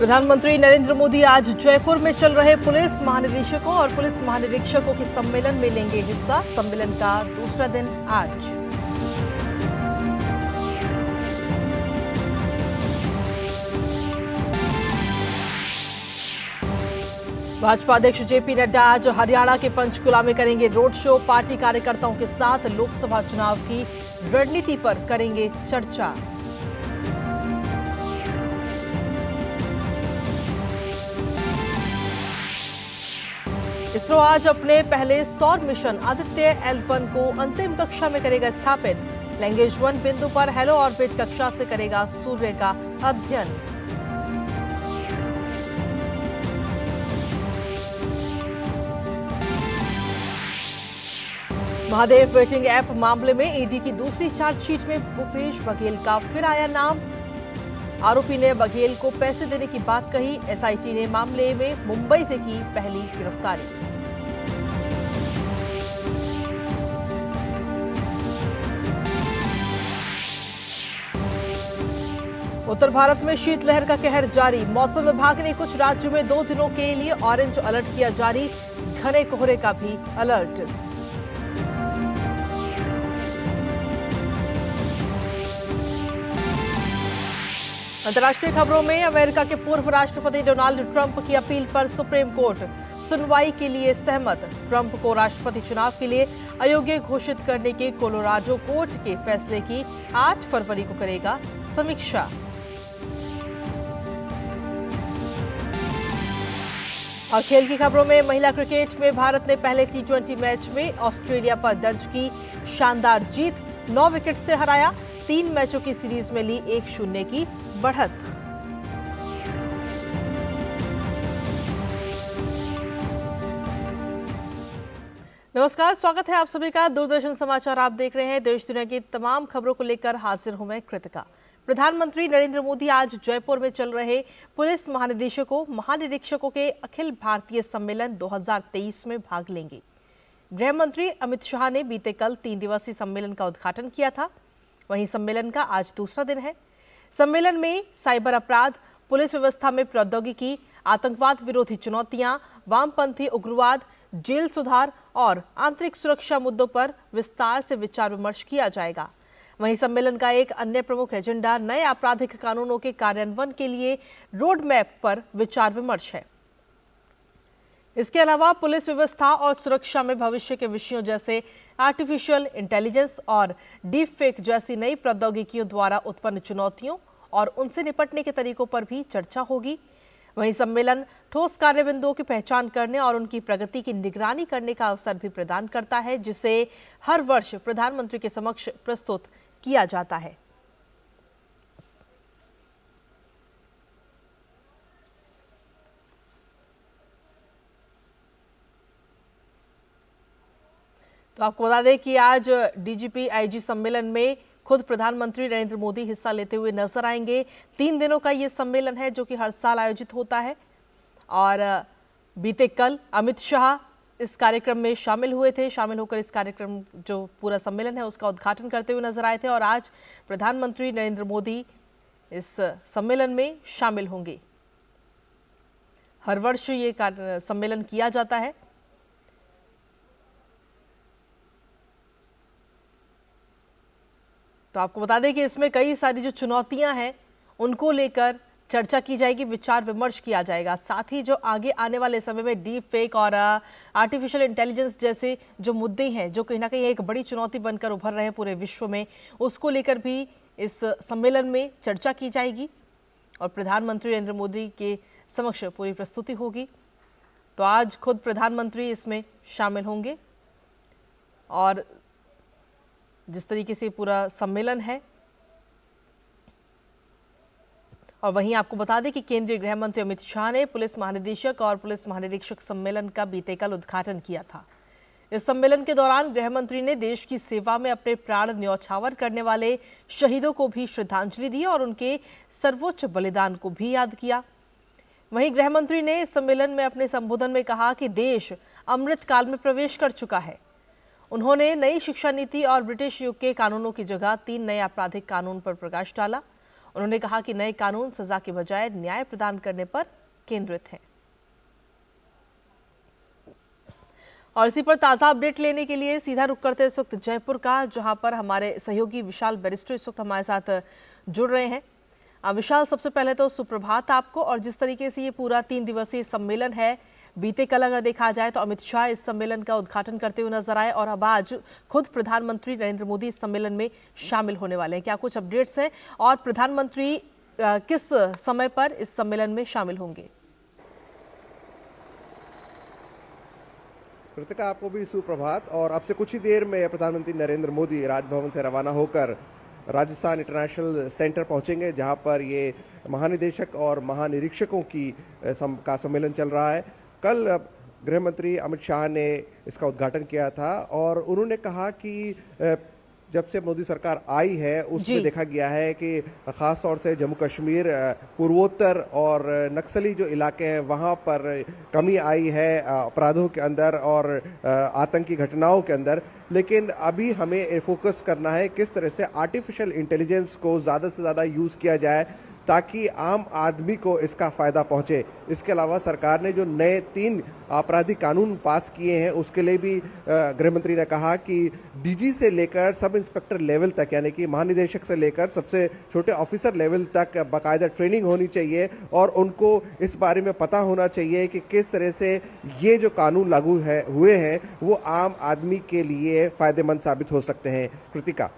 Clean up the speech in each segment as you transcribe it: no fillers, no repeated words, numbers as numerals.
प्रधानमंत्री नरेंद्र मोदी आज जयपुर में चल रहे पुलिस महानिदेशकों और पुलिस महानिरीक्षकों के सम्मेलन में लेंगे हिस्सा। सम्मेलन का दूसरा दिन आज। भाजपा अध्यक्ष जेपी नड्डा आज हरियाणा के पंचकुला में करेंगे रोड शो। पार्टी कार्यकर्ताओं के साथ लोकसभा चुनाव की रणनीति पर करेंगे चर्चा। इसरो आज अपने पहले सौर मिशन आदित्य L1 को अंतिम कक्षा में करेगा स्थापित। लैंग्वेज 1 बिंदु पर हेलो ऑर्बिट कक्षा से करेगा सूर्य का अध्ययन। महादेव बेटिंग ऐप मामले में ईडी की दूसरी चार्जशीट में भूपेश बघेल का फिर आया नाम। आरोपी ने बघेल को पैसे देने की बात कही। एसआईटी ने मामले में मुंबई से की पहली गिरफ्तारी। उत्तर भारत में शीतलहर का कहर जारी। मौसम विभाग ने कुछ राज्यों में 2 दिनों के लिए ऑरेंज अलर्ट किया जारी। घने कोहरे का भी अलर्ट। अंतर्राष्ट्रीय खबरों में अमेरिका के पूर्व राष्ट्रपति डोनाल्ड ट्रंप की अपील पर सुप्रीम कोर्ट सुनवाई के लिए सहमत। ट्रंप को राष्ट्रपति चुनाव के लिए अयोग्य घोषित करने के कोलोराडो कोर्ट के फैसले की 8 फरवरी को करेगा समीक्षा। और खेल की खबरों में महिला क्रिकेट में भारत ने पहले T20 मैच में ऑस्ट्रेलिया पर दर्ज की शानदार जीत। 9 विकेट से हराया। 3 मैचों की सीरीज में ली 1-0 की बढ़त। नमस्कार, स्वागत है आप सभी का। दूरदर्शन समाचार आप देख रहे हैं। देश दुनिया की तमाम खबरों को लेकर हाजिर हूं मैं कृतिका। प्रधानमंत्री नरेंद्र मोदी आज जयपुर में चल रहे पुलिस महानिदेशकों महानिरीक्षकों के अखिल भारतीय सम्मेलन 2023 में भाग लेंगे। गृह मंत्री अमित शाह ने बीते कल 3 दिवसीय सम्मेलन का उद्घाटन किया था। वहीं सम्मेलन का आज दूसरा दिन है। सम्मेलन में साइबर अपराध, पुलिस व्यवस्था में प्रौद्योगिकी, आतंकवाद विरोधी चुनौतियां, वामपंथी उग्रवाद, जेल सुधार और आंतरिक सुरक्षा मुद्दों पर विस्तार से विचार विमर्श किया जाएगा। वहीं सम्मेलन का एक अन्य प्रमुख एजेंडा नए आपराधिक कानूनों के कार्यान्वयन के लिए रोड मैप पर विचार विमर्श है। इसके अलावा पुलिस व्यवस्था और सुरक्षा में भविष्य के विषयों जैसे आर्टिफिशियल इंटेलिजेंस और डीप फेक जैसी नई प्रौद्योगिकियों द्वारा उत्पन्न चुनौतियों और उनसे निपटने के तरीकों पर भी चर्चा होगी। वहीं सम्मेलन ठोस कार्यबिंदुओं की पहचान करने और उनकी प्रगति की निगरानी करने का अवसर भी प्रदान करता है, जिसे हर वर्ष प्रधानमंत्री के समक्ष प्रस्तुत किया जाता है। तो आपको बता दें कि आज डीजीपी आईजी सम्मेलन में खुद प्रधानमंत्री नरेंद्र मोदी हिस्सा लेते हुए नजर आएंगे। 3 दिनों का ये सम्मेलन है जो कि हर साल आयोजित होता है। और बीते कल अमित शाह इस कार्यक्रम में शामिल हुए थे। शामिल होकर इस कार्यक्रम जो पूरा सम्मेलन है उसका उद्घाटन करते हुए नजर आए थे। और आज प्रधानमंत्री नरेंद्र मोदी इस सम्मेलन में शामिल होंगे। हर वर्ष ये सम्मेलन किया जाता है। तो आपको बता दें कि इसमें कई सारी जो चुनौतियां हैं उनको लेकर चर्चा की जाएगी, विचार विमर्श किया जाएगा। साथ ही जो आगे आने वाले समय में डीप फेक और आर्टिफिशियल इंटेलिजेंस जैसे जो मुद्दे हैं जो कहीं ना कहीं एक बड़ी चुनौती बनकर उभर रहे हैं पूरे विश्व में, उसको लेकर भी इस सम्मेलन में चर्चा की जाएगी और प्रधानमंत्री नरेंद्र मोदी के समक्ष पूरी प्रस्तुति होगी। तो आज खुद प्रधानमंत्री इसमें शामिल होंगे और जिस तरीके से पूरा सम्मेलन है। और वहीं आपको बता दें कि केंद्रीय गृह मंत्री अमित शाह ने पुलिस महानिदेशक और पुलिस महानिरीक्षक सम्मेलन का बीते कल उद्घाटन किया था। इस सम्मेलन के दौरान गृह मंत्री ने देश की सेवा में अपने प्राण न्यौछावर करने वाले शहीदों को भी श्रद्धांजलि दी और उनके सर्वोच्च बलिदान को भी याद किया। वहीं गृह मंत्री ने इस सम्मेलन में अपने संबोधन में कहा कि देश अमृत काल में प्रवेश कर चुका है। उन्होंने नई शिक्षा नीति और ब्रिटिश युग के कानूनों की जगह 3 नए आपराधिक कानून पर प्रकाश डाला। उन्होंने कहा कि नए कानून सजा के बजाय न्याय प्रदान करने पर केंद्रित हैं। और इसी पर ताजा अपडेट लेने के लिए सीधा रुख करते हैं इस वक्त जयपुर का, जहां पर हमारे सहयोगी विशाल बैरिस्टर इस वक्त हमारे साथ जुड़ रहे हैं। विशाल, सबसे पहले तो सुप्रभात आपको। और जिस तरीके से ये पूरा 3 दिवसीय सम्मेलन है, बीते कल अगर देखा जाए तो अमित शाह इस सम्मेलन का उद्घाटन करते हुए नजर आए और अब आज खुद प्रधानमंत्री नरेंद्र मोदी इस सम्मेलन में शामिल होने वाले हैं। क्या कुछ अपडेट्स हैं और प्रधानमंत्री किस समय पर इस सम्मेलन में शामिल होंगे? कृतिका, आपको भी सुप्रभात। और अब से कुछ ही देर में प्रधानमंत्री नरेंद्र मोदी राजभवन से रवाना होकर राजस्थान इंटरनेशनल सेंटर पहुंचेंगे, जहां पर ये महानिदेशक और महानिरीक्षकों का सम्मेलन चल रहा है। कल गृह मंत्री अमित शाह ने इसका उद्घाटन किया था और उन्होंने कहा कि जब से मोदी सरकार आई है उसमें देखा गया है कि खास तौर से जम्मू कश्मीर, पूर्वोत्तर और नक्सली जो इलाके हैं वहां पर कमी आई है अपराधों के अंदर और आतंकी घटनाओं के अंदर। लेकिन अभी हमें फोकस करना है किस तरह से आर्टिफिशियल इंटेलिजेंस को ज़्यादा से ज़्यादा यूज़ किया जाए ताकि आम आदमी को इसका फायदा पहुंचे। इसके अलावा सरकार ने जो नए 3 आपराधिक कानून पास किए हैं उसके लिए भी गृह मंत्री ने कहा कि डीजी से लेकर सब इंस्पेक्टर लेवल तक, यानी कि महानिदेशक से लेकर सबसे छोटे ऑफिसर लेवल तक बाकायदा ट्रेनिंग होनी चाहिए और उनको इस बारे में पता होना चाहिए कि किस तरह से ये जो कानून लागू हुए हैं वो आम आदमी के लिए फायदेमंद साबित हो सकते हैं। कृतिका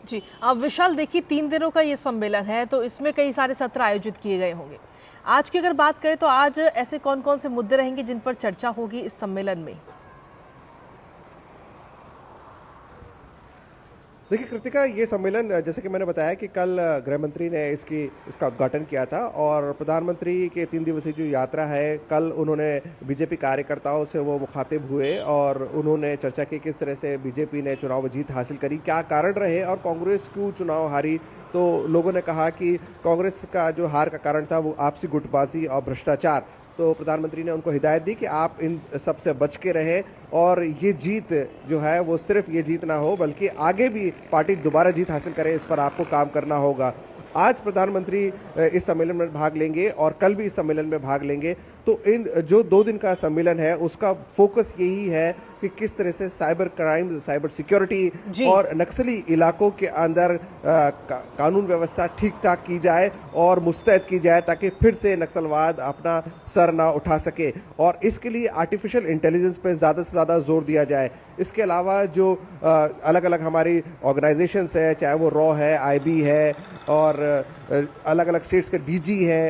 जी, अब विशाल, देखिए 3 दिनों का ये सम्मेलन है तो इसमें कई सारे सत्र आयोजित किए गए होंगे। आज की अगर बात करें तो आज ऐसे कौन कौन से मुद्दे रहेंगे जिन पर चर्चा होगी इस सम्मेलन में? देखिए कृतिका, ये सम्मेलन जैसे कि मैंने बताया कि कल गृह मंत्री ने इसका उद्घाटन किया था और प्रधानमंत्री के 3 दिवसीय जो यात्रा है, कल उन्होंने बीजेपी कार्यकर्ताओं से वो मुखातिब हुए और उन्होंने चर्चा की किस तरह से बीजेपी ने चुनाव में जीत हासिल करी, क्या कारण रहे और कांग्रेस क्यों चुनाव हारी। तो लोगों ने कहा कि कांग्रेस का जो हार का कारण था वो आपसी गुटबाजी और भ्रष्टाचार। तो प्रधानमंत्री ने उनको हिदायत दी कि आप इन सब से बच के रहें और ये जीत जो है वो सिर्फ ये जीत ना हो बल्कि आगे भी पार्टी दोबारा जीत हासिल करे, इस पर आपको काम करना होगा। आज प्रधानमंत्री इस सम्मेलन में भाग लेंगे और कल भी इस सम्मेलन में भाग लेंगे। तो इन जो 2 दिन का सम्मेलन है उसका फोकस यही है कि किस तरह से साइबर क्राइम, साइबर सिक्योरिटी और नक्सली इलाकों के अंदर कानून व्यवस्था ठीक ठाक की जाए और मुस्तैद की जाए ताकि फिर से नक्सलवाद अपना सर ना उठा सके। और इसके लिए आर्टिफिशियल इंटेलिजेंस पे ज़्यादा से ज़्यादा जोर दिया जाए। इसके अलावा जो अलग अलग हमारी ऑर्गेनाइजेशंस है, चाहे वो रॉ है, आईबी है और अलग अलग स्टेट्स के डीजी है,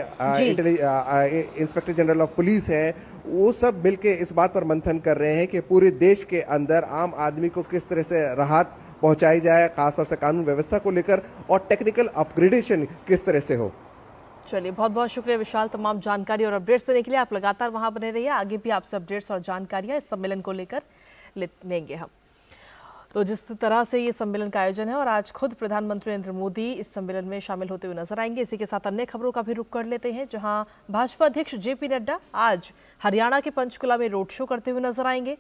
इंस्पेक्टर जनरल ऑफ पुलिस है, वो सब मिलके इस बात पर मंथन कर रहे हैं कि पूरे देश के अंदर आम आदमी को किस तरह से राहत पहुंचाई जाए, खासतौर से कानून व्यवस्था को लेकर, और टेक्निकल अपग्रेडेशन किस तरह से हो। चलिए, बहुत बहुत शुक्रिया विशाल, तमाम जानकारी और अपडेट्स देने के लिए। आप लगातार वहां बने रहिए, आगे भी आपसे अपडेट्स और जानकारियां इस सम्मेलन को लेकर लेंगे हम। तो जिस तरह से ये सम्मेलन का आयोजन है और आज खुद प्रधानमंत्री नरेंद्र मोदी इस सम्मेलन में शामिल होते हुए नजर आएंगे। इसी के साथ अन्य खबरों का भी रुख कर लेते हैं, जहां भाजपा अध्यक्ष जेपी नड्डा आज हरियाणा के पंचकुला में रोड शो करते हुए नजर आएंगे।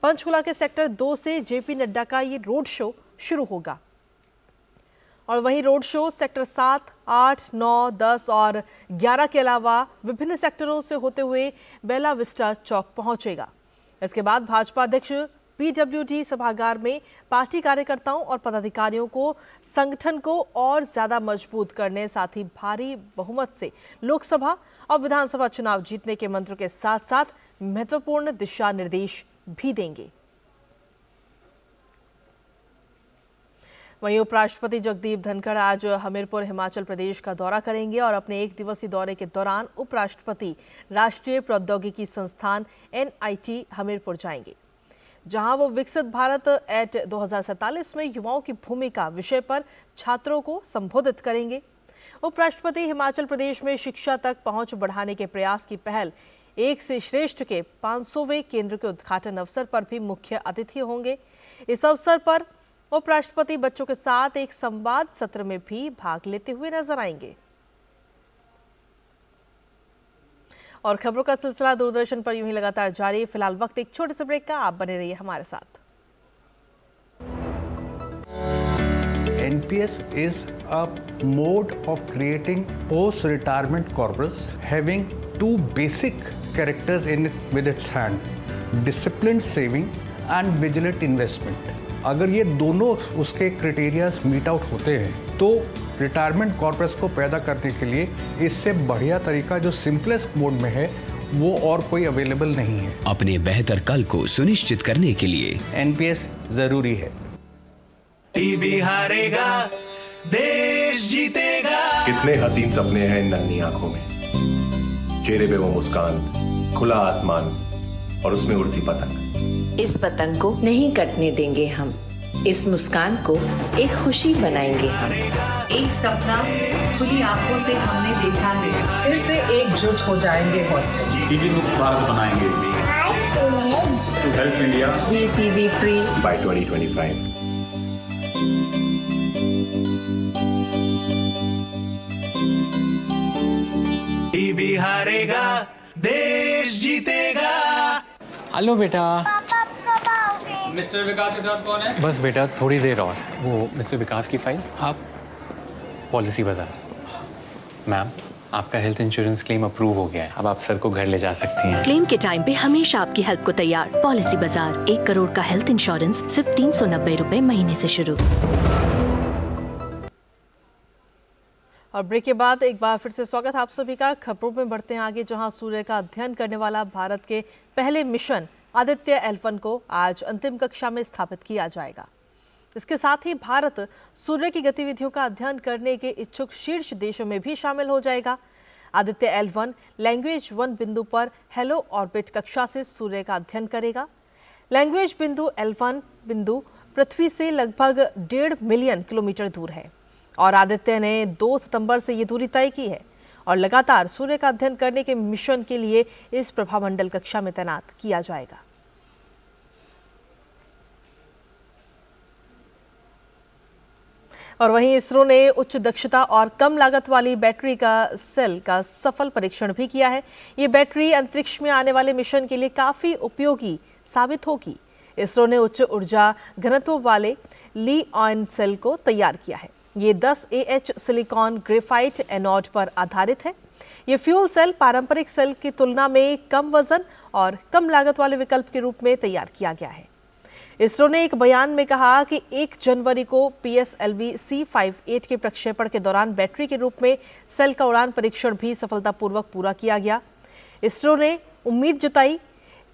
पंचकुला के सेक्टर 2 से जेपी नड्डा का ये रोड शो शुरू होगा और वहीं रोड शो सेक्टर 7, 8, 9, 10 और 11 के अलावा विभिन्न सेक्टरों से होते हुए बेला विस्टा चौक पहुंचेगा। इसके बाद भाजपा अध्यक्ष पीडब्ल्यूडी सभागार में पार्टी कार्यकर्ताओं और पदाधिकारियों को संगठन को और ज्यादा मजबूत करने, साथ ही भारी बहुमत से लोकसभा और विधानसभा चुनाव जीतने के मंत्र के साथ साथ महत्वपूर्ण दिशा निर्देश भी देंगे। वहीं उपराष्ट्रपति जगदीप धनखड़ आज हमीरपुर हिमाचल प्रदेश का दौरा करेंगे और अपने 1 दिवसीय दौरे के दौरान उपराष्ट्रपति राष्ट्रीय प्रौद्योगिकी संस्थान NIT हमीरपुर जाएंगे, जहां वो विकसित भारत एट 2047 में युवाओं की भूमिका विषय पर छात्रों को संबोधित करेंगे। उपराष्ट्रपति हिमाचल प्रदेश में शिक्षा तक पहुंच बढ़ाने के प्रयास की पहल एक से श्रेष्ठ के 500वें केंद्र के उद्घाटन अवसर पर भी मुख्य अतिथि होंगे। इस अवसर पर उपराष्ट्रपति बच्चों के साथ एक संवाद सत्र में भी भाग लेते हुए नजर आएंगे। और खबरों का सिलसिला दूरदर्शन पर यूं ही लगातार जारी। फिलहाल वक्त एक छोटे से ब्रेक का, आप बने रहिए हमारे साथ। NPS is a mode of creating post-retirement corpus having two basic characters in it with its hand: disciplined saving and vigilant investment. अगर ये दोनों उसके क्राइटेरियाज मीट आउट होते हैं तो रिटायरमेंट कॉर्पस को पैदा करने के लिए इससे बढ़िया तरीका जो सिंपलेस्ट मोड में है वो और कोई अवेलेबल नहीं है। अपने बेहतर कल को सुनिश्चित करने के लिए NPS जरूरी है। टीबी हारेगा, देश जीतेगा। कितने हसीन सपने हैं इन नन्ही आंखों में, चेहरे पे वो मुस्कान, खुला आसमान और उसमें उड़ती पतंग। इस पतंग को नहीं कटने देंगे हम, इस मुस्कान को एक खुशी बनाएंगे हम। एक सपना खुली आंखों से हमने देखा है, फिर से एकजुट हो जाएंगे हौसले। टीबी मुक्त भारत बनाएंगे to help India be TB free by 2025। TB हारेगा, देश जीतेगा। हेलो बेटा। पापा कब आओगे? मिस्टर विकास के साथ कौन है? बस बेटा थोड़ी देर और। वो मिस्टर विकास की फाइल आप पॉलिसी बाजार। मैम आपका हेल्थ इंश्योरेंस क्लेम अप्रूव हो गया है, अब आप सर को घर ले जा सकती हैं। क्लेम के टाइम पे हमेशा आपकी हेल्प को तैयार। पॉलिसी बाजार, 1 करोड़ का हेल्थ इंश्योरेंस सिर्फ 390 रुपए महीने से शुरू। और ब्रेक के बाद एक बार फिर से स्वागत है आप सभी का। खबरों में बढ़ते हैं आगे, जहां सूर्य का अध्ययन करने वाला भारत के पहले मिशन आदित्य L1 को आज अंतिम कक्षा में स्थापित किया जाएगा। इसके साथ ही भारत सूर्य की गतिविधियों का अध्ययन करने के इच्छुक शीर्ष देशों में भी शामिल हो जाएगा। आदित्य L1 लैंग्वेज 1 बिंदु पर हेलो ऑर्बिट कक्षा से सूर्य का अध्ययन करेगा। लैंग्वेज बिंदु L1 बिंदु पृथ्वी से लगभग 1.5 मिलियन किलोमीटर दूर है और आदित्य ने 2 सितंबर से ये दूरी तय की है और लगातार सूर्य का अध्ययन करने के मिशन के लिए इस प्रभामंडल कक्षा में तैनात किया जाएगा। और वहीं इसरो ने उच्च दक्षता और कम लागत वाली बैटरी का सेल का सफल परीक्षण भी किया है। ये बैटरी अंतरिक्ष में आने वाले मिशन के लिए काफी उपयोगी साबित होगी। इसरो ने उच्च ऊर्जा घनत्व वाले ली-आयन सेल को तैयार किया है। ये 10 AH सिलिकॉन ग्रेफाइट एनोड पर आधारित है। ये फ्यूल सेल पारंपरिक सेल की तुलना में कम वजन और कम लागत वाले विकल्प के रूप में तैयार किया गया है। इसरो ने एक बयान में कहा कि 1 जनवरी को PSLV C58 के प्रक्षेपण के दौरान बैटरी के रूप में सेल का उड़ान परीक्षण भी सफलतापूर्वक पूरा किया गया। इसरो ने उम्मीद जताई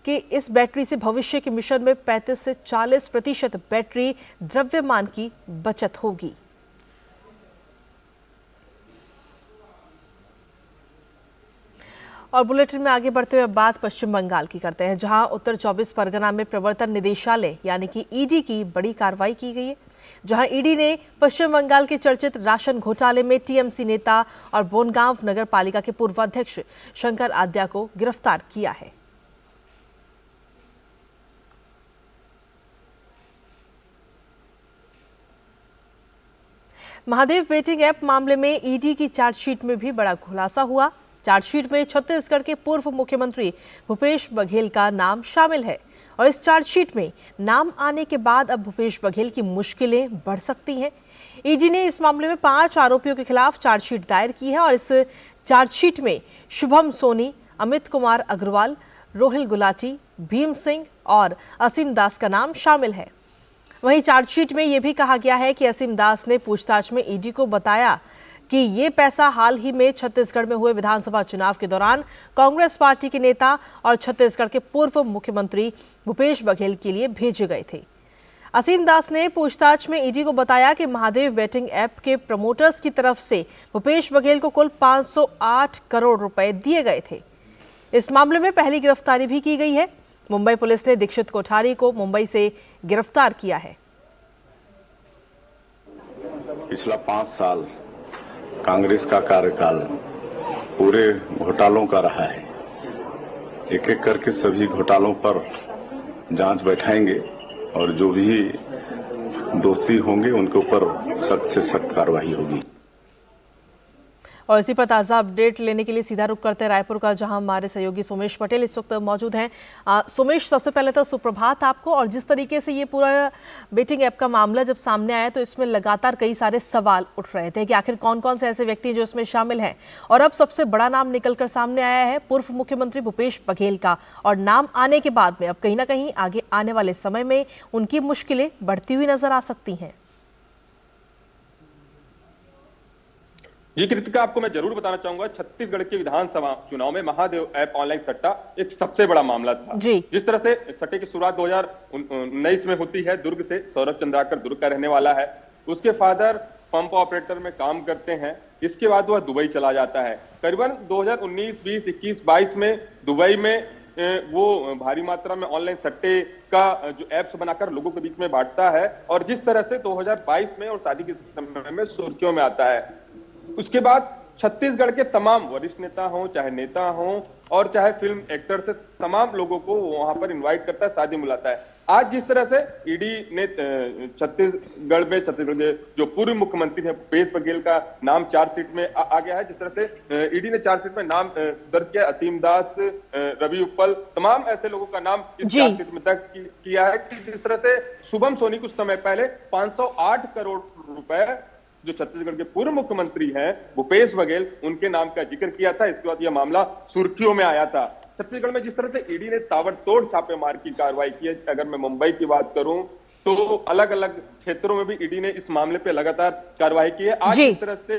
कि इस बैटरी से भविष्य के मिशन में 35 से 40% बैटरी द्रव्यमान की बचत होगी। और बुलेटिन में आगे बढ़ते हुए बात पश्चिम बंगाल की करते हैं, जहां उत्तर 24 परगना में प्रवर्तन निदेशालय यानी कि ईडी की बड़ी कार्रवाई की गई है। जहां ईडी ने पश्चिम बंगाल के चर्चित राशन घोटाले में टीएमसी नेता और बोनगांव नगर पालिका के पूर्व अध्यक्ष शंकर आद्या को गिरफ्तार किया है। महादेव बेटिंग ऐप मामले में ईडी की चार्जशीट में भी बड़ा खुलासा हुआ। चार्जशीट में छत्तीसगढ़ के पूर्व मुख्यमंत्री भूपेश बघेल का नाम शामिल है और इस चार्जशीट में नाम आने के बाद अब भूपेश बघेल की मुश्किलें बढ़ सकती हैं। ईडी ने इस मामले में 5 आरोपियों के खिलाफ चार्जशीट दायर की है और इस चार्जशीट में शुभम सोनी, अमित कुमार अग्रवाल, रोहिल गुलाटी, भीम सिंह और असीम दास का नाम शामिल है। वहीं चार्जशीट में यह भी कहा गया है कि असीम दास ने पूछताछ में ईडी को बताया कि ये पैसा हाल ही में छत्तीसगढ़ में हुए विधानसभा चुनाव के दौरान कांग्रेस पार्टी के नेता और छत्तीसगढ़ के पूर्व मुख्यमंत्री भूपेश बघेल के लिए भेजे गए थे। असीम दास ने पूछताछ में ईडी को बताया कि महादेव बेटिंग ऐप के प्रमोटर्स की तरफ से भूपेश बघेल को कुल 508 करोड़ रुपए दिए गए थे। इस मामले में पहली गिरफ्तारी भी की गई है। मुंबई पुलिस ने दीक्षित कोठारी को मुंबई से गिरफ्तार किया है। पिछला 5 साल कांग्रेस का कार्यकाल पूरे घोटालों का रहा है। एक एक करके सभी घोटालों पर जांच बैठाएंगे और जो भी दोषी होंगे उनके ऊपर सख्त से सख्त कार्रवाई होगी। और इसी पर ताज़ा अपडेट लेने के लिए सीधा रुख करते हैं रायपुर का, जहां हमारे सहयोगी सोमेश पटेल इस वक्त मौजूद हैं। सोमेश, सबसे पहले तो सुप्रभात आपको। और जिस तरीके से ये पूरा बेटिंग ऐप का मामला जब सामने आया तो इसमें लगातार कई सारे सवाल उठ रहे थे कि आखिर कौन कौन से ऐसे व्यक्ति हैं जो इसमें शामिल हैं। और अब सबसे बड़ा नाम निकलकर सामने आया है पूर्व मुख्यमंत्री भूपेश बघेल का। और नाम आने के बाद में अब कहीं ना कहीं आगे आने वाले समय में उनकी मुश्किलें बढ़ती हुई नजर आ सकती हैं। ये कृतिका, आपको मैं जरूर बताना चाहूंगा, छत्तीसगढ़ के विधानसभा चुनाव में महादेव ऐप ऑनलाइन सट्टा एक सबसे बड़ा मामला था। जिस तरह से सट्टे की शुरुआत 2019 में होती है, दुर्ग से सौरभ चंद्राकर दुर्ग का रहने वाला है, उसके फादर पंप ऑपरेटर में काम करते हैं। इसके बाद वह दुबई चला जाता है। करीबन 2019, 20, 21, 22 में दुबई में वो भारी मात्रा में ऑनलाइन सट्टे का जो एप्स बनाकर लोगों के बीच में बांटता है, और जिस तरह से 2022 में और शादी के समय में सुर्खियों में आता है। उसके बाद छत्तीसगढ़ के तमाम वरिष्ठ नेता हों, चाहे नेता हों और चाहे फिल्म एक्टर, से तमाम लोगों को वहां पर इनवाइट करता है, शादी बुलाता है। आज जिस तरह से ईडी ने छत्तीसगढ़ के जो पूर्व मुख्यमंत्री हैं भूपेश बघेल का नाम चार्जशीट में आ गया है, जिस तरह से ईडी ने चार्जशीट में नाम दर्ज किया, असीम दास, रवि उप्पल, तमाम ऐसे लोगों का नाम इस चार्जशीट में दर्ज किया है कि जिस तरह से शुभम सोनी कुछ समय पहले 508 करोड़ रुपए जो छत्तीसगढ़ के पूर्व मुख्यमंत्री हैं भूपेश बघेल, उनके नाम का जिक्र किया था। इसके बाद यह मामला सुर्खियों में आया था। छत्तीसगढ़ में जिस तरह से ईडी ने ताबड़तोड़ छापेमार की कार्रवाई की है, अगर मैं मुंबई की बात करूं तो अलग अलग क्षेत्रों में भी ईडी ने इस मामले पे लगातार कार्रवाई की है। आज इस तरह से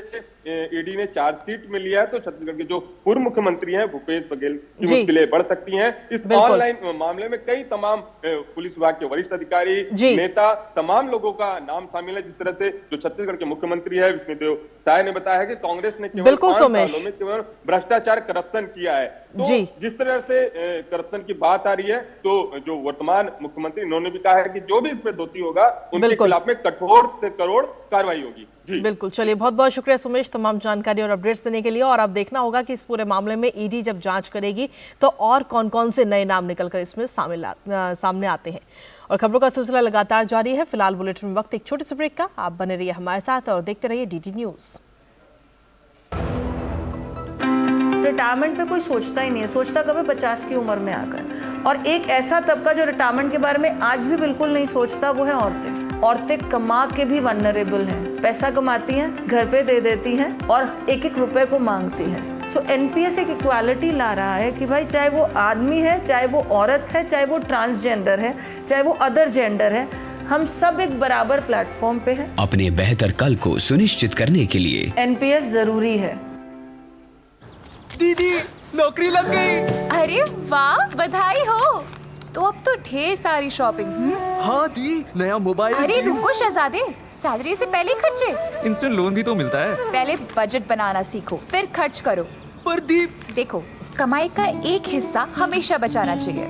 ईडी ने चार्जशीट में लिया है तो छत्तीसगढ़ के जो पूर्व मुख्यमंत्री हैं भूपेश बघेल की मुश्किलें बढ़ सकती हैं। इस ऑनलाइन मामले में कई तमाम पुलिस विभाग के वरिष्ठ अधिकारी, नेता, तमाम लोगों का नाम शामिल है। जिस तरह से जो छत्तीसगढ़ के मुख्यमंत्री है विष्णुदेव साय ने बताया है कि कांग्रेस ने केवल 5 सालों में केवल भ्रष्टाचार, करप्शन किया है। तो जिस तरह से करप्शन की बात आ रही है तो जो वर्तमान मुख्यमंत्री, इन्होंने भी कहा है कि जो भी इसमें दोषी होगा उनके खिलाफ में कठोर से कठोर कार्रवाई होगी। बिल्कुल, चलिए बहुत बहुत शुक्रिया सुमेश तमाम जानकारी और अपडेट्स देने के लिए। और अब देखना होगा कि इस पूरे मामले में ईडी जब जांच करेगी तो और कौन कौन से नए नाम निकलकर इसमें सामने आते हैं। और खबरों का सिलसिला लगातार जारी है। फिलहाल बुलेटिन में वक्त एक छोटे से ब्रेक का। आप बने रहिए हमारे साथ और देखते रहिए डीडी न्यूज। रिटायरमेंट पे कोई सोचता ही नहीं है, सोचता कभी 50 की उम्र में आकर। और एक ऐसा तबका जो रिटायरमेंट के बारे में आज भी बिल्कुल नहीं सोचता, वो है औरतें। औरतें कमा के भी वनरेबल हैं, पैसा कमाती हैं, घर पे दे देती हैं और एक एक रुपए को मांगती हैं। सो एनपीएस एक इक्वालिटी ला रहा है कि भाई चाहे वो आदमी है, चाहे वो औरत है, चाहे वो ट्रांसजेंडर है, चाहे वो अदर जेंडर है, हम सब एक बराबर प्लेटफॉर्म पे हैं। अपने बेहतर कल को सुनिश्चित करने के लिए एनपीएस जरूरी है। दीदी नौकरी लग गई। अरे वाह, बधाई हो। तो अब तो ढेर सारी शॉपिंग। हाँ दी, नया मोबाइल। अरे रुको शहजादे, सैलरी से पहले खर्चे। इंस्टेंट लोन भी तो मिलता है। पहले बजट बनाना सीखो, फिर खर्च करो। पर दी, देखो, कमाई का एक हिस्सा हमेशा बचाना चाहिए,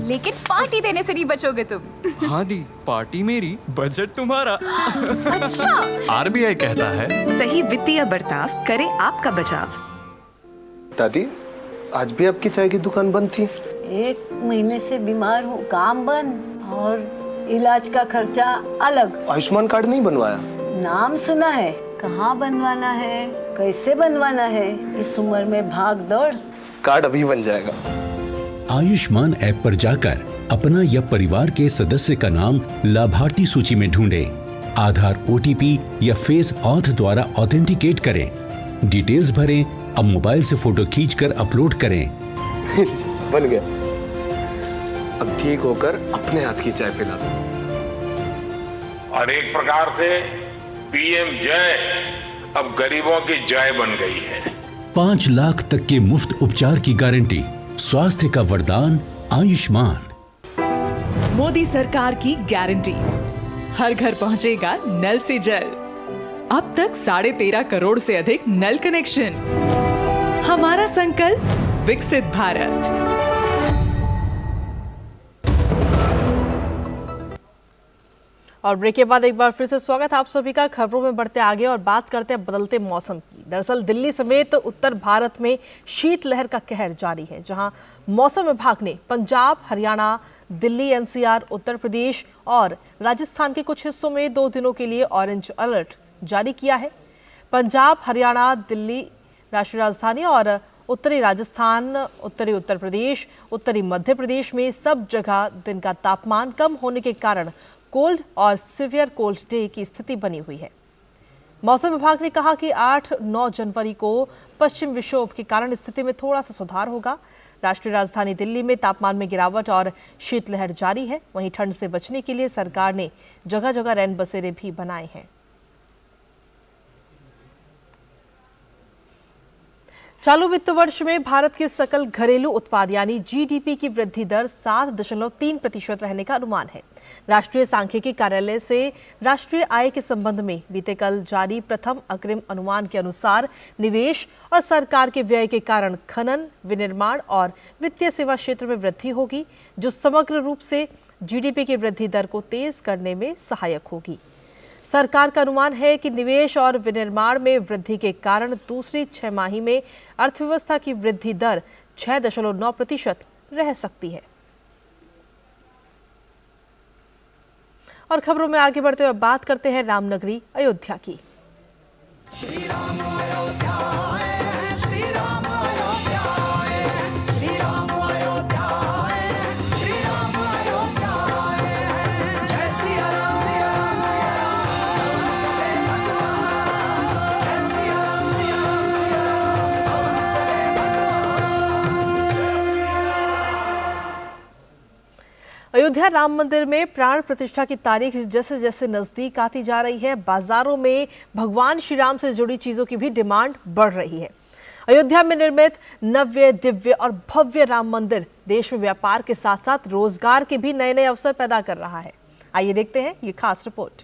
लेकिन पार्टी देने से नहीं बचोगे तुम। हाँ दी, पार्टी मेरी, बजट तुम्हारा। अच्छा। आरबीआई कहता है सही वित्तीय बर्ताव करे आपका बचाव। दादी, आज भी आपकी चाय की दुकान बंद थी? 1 महीने से बीमार हूँ, काम बंद और इलाज का खर्चा अलग। आयुष्मान कार्ड नहीं बनवाया? नाम सुना है, कहाँ बनवाना है, कैसे बनवाना है, इस उम्र में भाग दौड़। कार्ड अभी बन जाएगा। आयुष्मान ऐप पर जाकर अपना या परिवार के सदस्य का नाम लाभार्थी सूची में ढूंढें, आधार, ओटीपी या फेस ऑथ द्वारा ऑथेंटिकेट करें, डिटेल्स भरें। अब मोबाइल से फोटो खींचकर अपलोड करें। बन गया। अब ठीक होकर अपने हाथ की चाय पिला दो। और एक प्रकार से पीएम जय अब गरीबों की जय बन गई है। 5 लाख तक के मुफ्त उपचार की गारंटी, स्वास्थ्य का वरदान आयुष्मान। मोदी सरकार की गारंटी, हर घर पहुंचेगा नल से जल। अब तक 13.5 करोड़ से अधिक नल कनेक्शन। हमारा संकल्प विकसित भारत। और ब्रेक के बाद एक बार फिर से स्वागत है आप सभी का। खबरों में बढ़ते आगे और बात करते हैं बदलते मौसम की। दरअसल दिल्ली समेत उत्तर भारत में शीतलहर का कहर जारी है, जहां मौसम विभाग ने पंजाब, हरियाणा, दिल्ली, एनसीआर, उत्तर प्रदेश और राजस्थान के कुछ हिस्सों में 2 दिनों के लिए ऑरेंज अलर्ट जारी किया है। पंजाब, हरियाणा, दिल्ली, राष्ट्रीय राजधानी और उत्तरी राजस्थान, उत्तरी उत्तर प्रदेश, उत्तरी मध्य प्रदेश में सब जगह दिन का तापमान कम होने के कारण कोल्ड और सिवियर कोल्ड डे की स्थिति बनी हुई है। मौसम विभाग ने कहा कि 8-9 जनवरी को पश्चिम विक्षोभ के कारण स्थिति में थोड़ा सा सुधार होगा। राष्ट्रीय राजधानी दिल्ली में तापमान में गिरावट और शीतलहर जारी है। वहीं ठंड से बचने के लिए सरकार ने जगह जगह रैन बसेरे भी बनाए हैं। चालू वित्त वर्ष में भारत के सकल घरेलू उत्पाद यानी जीडीपी की वृद्धि दर 7.3% रहने का अनुमान है। राष्ट्रीय सांख्यिकी कार्यालय से राष्ट्रीय आय के संबंध में बीते कल जारी प्रथम अग्रिम अनुमान के अनुसार निवेश और सरकार के व्यय के कारण खनन, विनिर्माण और वित्तीय सेवा क्षेत्र में वृद्धि होगी, जो समग्र रूप से जीडीपी की वृद्धि दर को तेज करने में सहायक होगी। सरकार का अनुमान है कि निवेश और विनिर्माण में वृद्धि के कारण दूसरी छमाही में अर्थव्यवस्था की वृद्धि दर 6.9% रह सकती है। और खबरों में आगे बढ़ते हुए बात करते हैं रामनगरी अयोध्या की। अयोध्या राम मंदिर में प्राण प्रतिष्ठा की तारीख जैसे जैसे नजदीक आती जा रही है, बाजारों में भगवान श्री राम से जुड़ी चीजों की भी डिमांड बढ़ रही है। अयोध्या में निर्मित नव्य, दिव्य और भव्य राम मंदिर देश में व्यापार के साथ साथ रोजगार के भी नए नए अवसर पैदा कर रहा है। आइए देखते हैं ये खास रिपोर्ट।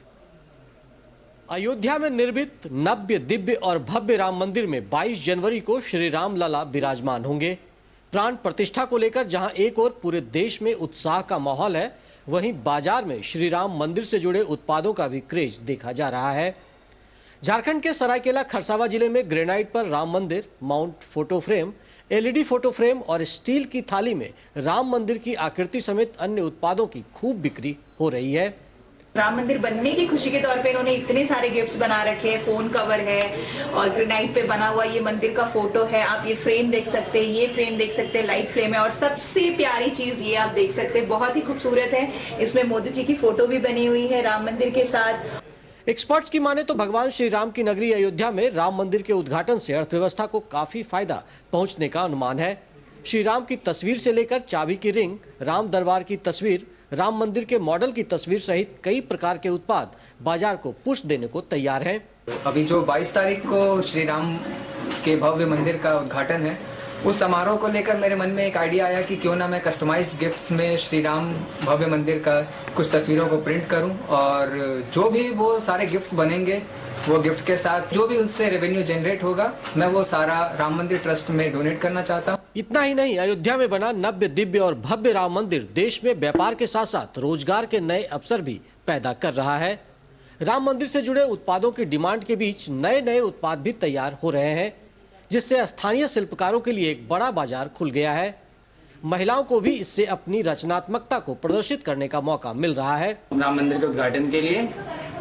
अयोध्या में निर्मित नव्य, दिव्य और भव्य राम मंदिर में 22 जनवरी को श्री राम लला विराजमान होंगे। प्राण प्रतिष्ठा को लेकर जहां एक ओर पूरे देश में उत्साह का माहौल है, वहीं बाजार में श्री राम मंदिर से जुड़े उत्पादों का भी क्रेज देखा जा रहा है। झारखंड के सरायकेला खरसावां जिले में ग्रेनाइट पर राम मंदिर, mount photo frame, LED photo frame और स्टील की थाली में राम मंदिर की आकृति समेत अन्य उत्पादों की खूब बिक्री हो रही है। राम मंदिर बनने की खुशी के तौर पे इन्होंने इतने सारे गिफ्ट्स बना रखे हैं। फोन कवर है और ग्रेनाइट पे बना हुआ ये मंदिर का फोटो है। आप ये फ्रेम देख सकते हैं, ये फ्रेम देख सकते हैं, लाइट फ्रेम है और सबसे प्यारी चीज ये आप देख सकते हैं, बहुत ही खूबसूरत है। इसमें मोदी जी की फोटो भी बनी हुई है राम मंदिर के साथ। एक्सपर्ट्स की माने तो भगवान श्री राम की नगरी अयोध्या में राम मंदिर के उद्घाटन से अर्थव्यवस्था को काफी फायदा पहुंचने का अनुमान है। श्री राम की तस्वीर से लेकर चाबी की रिंग, राम दरबार की तस्वीर, राम मंदिर के मॉडल की तस्वीर सहित कई प्रकार के उत्पाद बाजार को पुष्ट देने को तैयार हैं। अभी जो 22 तारीख को श्री राम के भव्य मंदिर का उद्घाटन है, उस समारोह को लेकर मेरे मन में एक आइडिया आया कि क्यों ना मैं कस्टमाइज्ड गिफ्ट्स में श्री राम भव्य मंदिर का कुछ तस्वीरों को प्रिंट करूं और जो भी वो सारे गिफ्ट्स बनेंगे वो गिफ्ट के साथ जो भी उससे रेवेन्यू जनरेट होगा मैं वो सारा राम मंदिर ट्रस्ट में डोनेट करना चाहता हूँ। इतना ही नहीं, अयोध्या में बना नव्य, दिव्य और भव्य राम मंदिर देश में व्यापार के साथ साथ रोजगार के नए अवसर भी पैदा कर रहा है। राम मंदिर से जुड़े उत्पादों की डिमांड के बीच नए नए उत्पाद भी तैयार हो रहे हैं, जिससे स्थानीय शिल्पकारों के लिए एक बड़ा बाजार खुल गया है। महिलाओं को भी इससे अपनी रचनात्मकता को प्रदर्शित करने का मौका मिल रहा है। राम मंदिर के उद्घाटन के लिए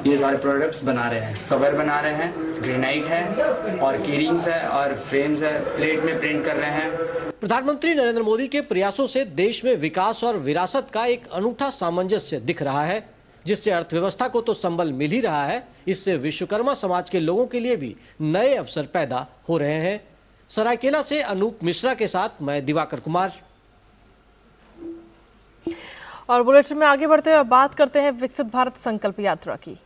ये सारे प्रोडक्ट्स बना रहे हैं, कवर बना रहे हैं, ग्रेनाइट है और कीरिंग्स है और फ्रेम्स है, प्लेट में प्रिंट कर रहे हैं। प्रधानमंत्री नरेंद्र मोदी के प्रयासों से देश में विकास और विरासत का एक अनूठा सामंजस्य दिख रहा है, जिससे अर्थव्यवस्था को तो संबल मिल ही रहा है, इससे विश्वकर्मा समाज के लोगों के लिए भी नए अवसर पैदा हो रहे हैं। सरायकेला से अनूप मिश्रा के साथ मैं दिवाकर कुमार। और बुलेटिन में आगे बढ़ते हुए बात करते हैं विकसित भारत संकल्प यात्रा की।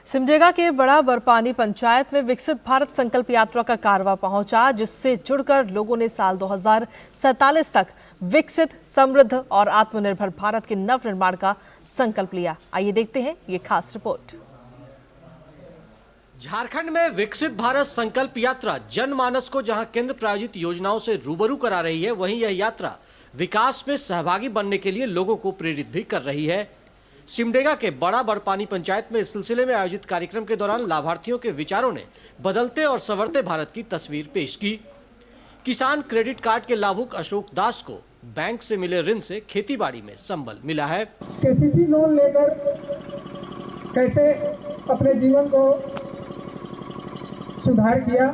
सिमडेगा के बड़ा बरपानी पंचायत में विकसित भारत संकल्प यात्रा का कारवा पहुंचा, जिससे जुड़कर लोगों ने साल 2047 तक विकसित, समृद्ध और आत्मनिर्भर भारत के नव निर्माण का संकल्प लिया। आइए देखते हैं ये खास रिपोर्ट। झारखंड में विकसित भारत संकल्प यात्रा जनमानस को जहां केंद्र प्रायोजित योजनाओं से रूबरू करा रही है, वहीं यह यात्रा विकास में सहभागी बनने के लिए लोगों को प्रेरित भी कर रही है। सिमडेगा के बड़ा बड़पानी पंचायत में इस सिलसिले में आयोजित कार्यक्रम के दौरान लाभार्थियों के विचारों ने बदलते और संवरते भारत की तस्वीर पेश की। किसान क्रेडिट कार्ड के लाभुक अशोक दास को बैंक से मिले ऋण से खेतीबाड़ी में संबल मिला है। केसीसी लोन लेकर कैसे अपने जीवन को सुधार किया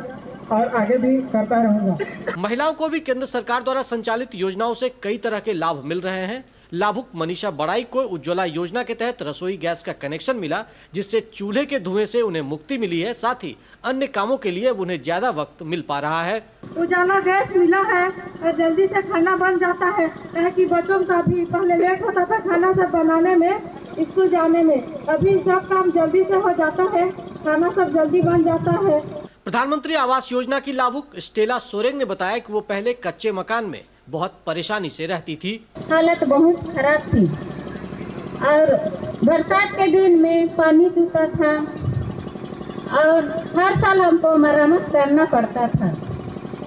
और आगे भी करता रहूंगा। महिलाओं को भी केंद्र सरकार द्वारा संचालित योजनाओं से कई तरह के लाभ मिल रहे हैं। लाभुक मनीषा बड़ाई को उज्ज्वला योजना के तहत रसोई गैस का कनेक्शन मिला, जिससे चूल्हे के धुएं से उन्हें मुक्ति मिली है। साथ ही अन्य कामों के लिए उन्हें ज्यादा वक्त मिल पा रहा है। उजाला गैस मिला है और जल्दी से खाना बन जाता है, ताकि बच्चों का भी पहले लेट होता था खाना सब बनाने में, स्कूल जाने में। अभी सब काम जल्दी से हो जाता है, खाना सब जल्दी बन जाता है। प्रधानमंत्री आवास योजना की लाभुक स्टेला सोरेंग ने बताया कि वो पहले कच्चे मकान में बहुत परेशानी से रहती थी। हालत बहुत खराब थी और बरसात के दिन में पानी चूता था और हर साल हमको मरम्मत करना पड़ता था।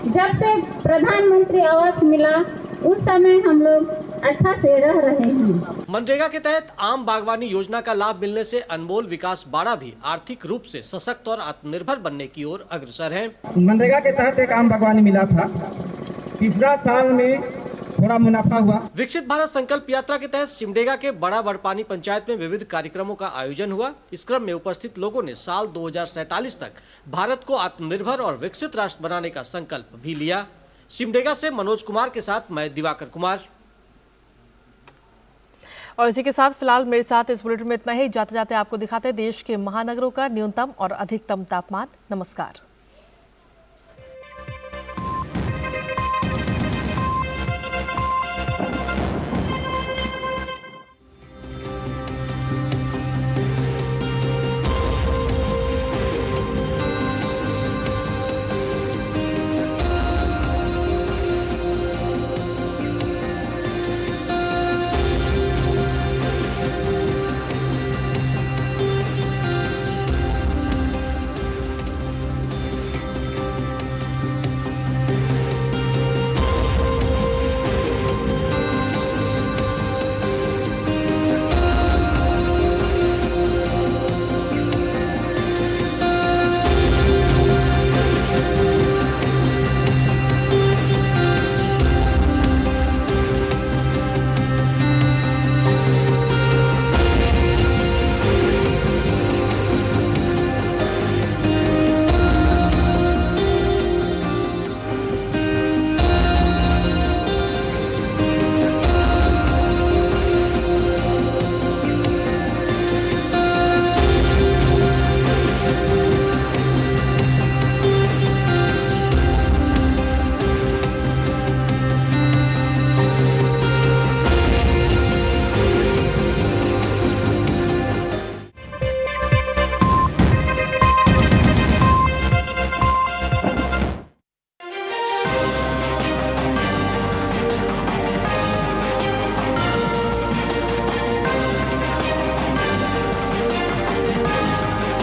जब से प्रधानमंत्री आवास मिला उस समय हम लोग अच्छा से रह रहे हैं। मनरेगा के तहत आम बागवानी योजना का लाभ मिलने से अनमोल विकास बाड़ा भी आर्थिक रूप से सशक्त और आत्मनिर्भर बनने की ओर अग्रसर है। मनरेगा के तहत एक आम बागवानी मिला था, तीसरा साल में थोड़ा मुनाफा हुआ। विकसित भारत संकल्प यात्रा के तहत सिमडेगा के बड़ा बड़पानी पंचायत में विविध कार्यक्रमों का आयोजन हुआ। इस क्रम में उपस्थित लोगों ने साल 2047 तक भारत को आत्मनिर्भर और विकसित राष्ट्र बनाने का संकल्प भी लिया। सिमडेगा से मनोज कुमार के साथ मैं दिवाकर कुमार। और इसी के साथ फिलहाल मेरे साथ इस बुलेटिन में इतना ही। जाते जाते आपको दिखाते हैं देश के महानगरों का न्यूनतम और अधिकतम तापमान। नमस्कार।